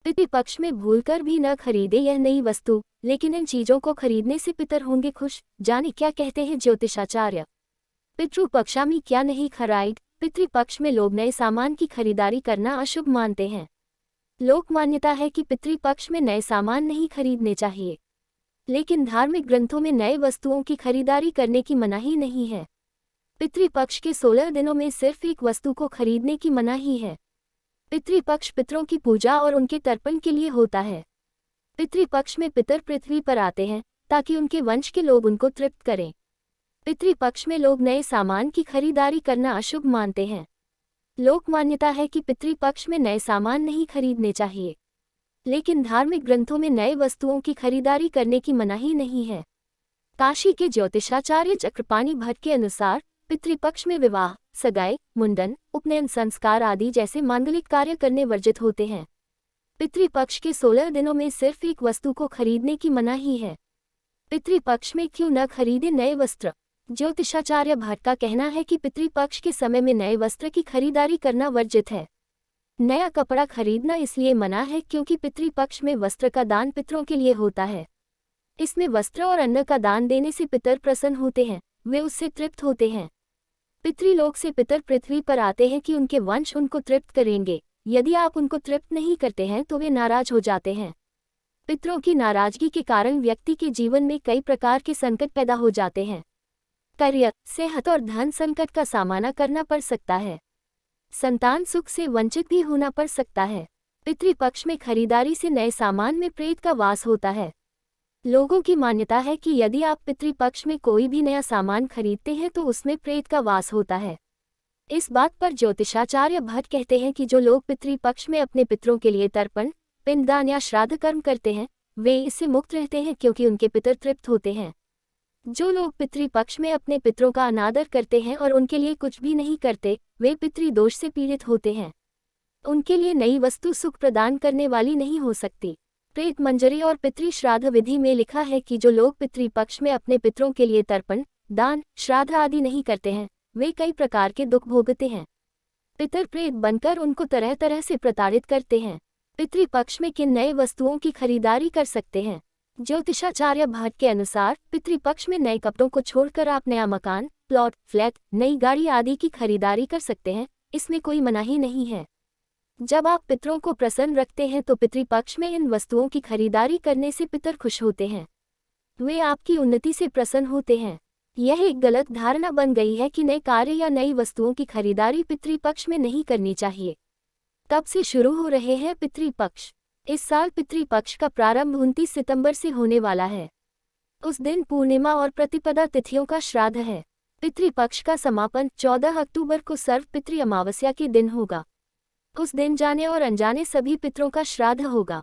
पितृपक्ष में भूलकर भी न खरीदे यह नई वस्तु, लेकिन इन चीजों को खरीदने से पितर होंगे खुश। जाने क्या कहते हैं ज्योतिषाचार्य। पितृपक्षामी क्या नहीं खराइड। पितृपक्ष में लोग नए सामान की खरीदारी करना अशुभ मानते हैं। लोक मान्यता है कि पितृपक्ष में नए सामान नहीं खरीदने चाहिए, लेकिन धार्मिक ग्रंथों में नए वस्तुओं की खरीदारी करने की मनाही नहीं है। पितृपक्ष के 16 दिनों में सिर्फ एक वस्तु को खरीदने की मनाही है। पितृपक्ष पितरों की पूजा और उनके तर्पण के लिए होता है। पितृपक्ष में पितर पृथ्वी पर आते हैं ताकि उनके वंश के लोग उनको तृप्त करें। पितृपक्ष में लोग नए सामान की खरीदारी करना अशुभ मानते हैं। लोक मान्यता है कि पितृपक्ष में नए सामान नहीं खरीदने चाहिए, लेकिन धार्मिक ग्रंथों में नए वस्तुओं की खरीदारी करने की मनाही नहीं है। काशी के ज्योतिषाचार्य चक्रपाणि भट्ट के अनुसार पितृपक्ष में विवाह, सगाई, मुंडन, उपनयन संस्कार आदि जैसे मांगलिक कार्य करने वर्जित होते हैं। पितृपक्ष के 16 दिनों में सिर्फ एक वस्तु को खरीदने की मनाही है। पितृपक्ष में क्यों न खरीदे नए वस्त्र। ज्योतिषाचार्य भट्ट का कहना है कि पितृपक्ष के समय में नए वस्त्र की खरीदारी करना वर्जित है। नया कपड़ा खरीदना इसलिए मना है क्योंकि पितृपक्ष में वस्त्र का दान पितरों के लिए होता है। इसमें वस्त्र और अन्न का दान देने से पितर प्रसन्न होते हैं, वे उससे तृप्त होते हैं। पितृलोक से पितर पृथ्वी पर आते हैं कि उनके वंश उनको तृप्त करेंगे। यदि आप उनको तृप्त नहीं करते हैं तो वे नाराज हो जाते हैं। पितरों की नाराजगी के कारण व्यक्ति के जीवन में कई प्रकार के संकट पैदा हो जाते हैं। करियर, सेहत और धन संकट का सामना करना पड़ सकता है। संतान सुख से वंचित भी होना पड़ सकता है। पितृपक्ष में खरीदारी से नए सामान में प्रेत का वास होता है। लोगों की मान्यता है कि यदि आप पितृपक्ष में कोई भी नया सामान खरीदते हैं तो उसमें प्रेत का वास होता है। इस बात पर ज्योतिषाचार्य भट्ट कहते हैं कि जो लोग पितृपक्ष में अपने पितरों के लिए तर्पण, पिंडदान या श्राद्ध कर्म करते हैं, वे इससे मुक्त रहते हैं क्योंकि उनके पितर तृप्त होते हैं। जो लोग पितृपक्ष में अपने पितरों का अनादर करते हैं और उनके लिए कुछ भी नहीं करते, वे पितृदोष से पीड़ित होते हैं। उनके लिए नई वस्तु सुख प्रदान करने वाली नहीं हो सकती। प्रेत मंजरी और पितृ श्राद्ध विधि में लिखा है कि जो लोग पितृपक्ष में अपने पितरों के लिए तर्पण, दान, श्राद्ध आदि नहीं करते हैं, वे कई प्रकार के दुख भोगते हैं। पितर प्रेत बनकर उनको तरह तरह से प्रताड़ित करते हैं। पितृपक्ष में किन नए वस्तुओं की खरीदारी कर सकते हैं। ज्योतिषाचार्य भट्ट के अनुसार पितृपक्ष में नए कपड़ों को छोड़कर आप नया मकान, प्लॉट, फ्लैट, नई गाड़ी आदि की खरीदारी कर सकते हैं, इसमें कोई मनाही नहीं है। जब आप पितरों को प्रसन्न रखते हैं तो पितृपक्ष में इन वस्तुओं की खरीदारी करने से पितर खुश होते हैं, वे आपकी उन्नति से प्रसन्न होते हैं। यह एक गलत धारणा बन गई है कि नए कार्य या नई वस्तुओं की खरीदारी पितृपक्ष में नहीं करनी चाहिए। कब से शुरू हो रहे हैं पितृपक्ष। इस साल पितृपक्ष का प्रारंभ 29 सितंबर से होने वाला है। उस दिन पूर्णिमा और प्रतिपदा तिथियों का श्राद्ध है। पितृपक्ष का समापन 14 अक्टूबर को सर्व पितृ अमावस्या के दिन होगा। उस दिन जाने और अनजाने सभी पितरों का श्राद्ध होगा।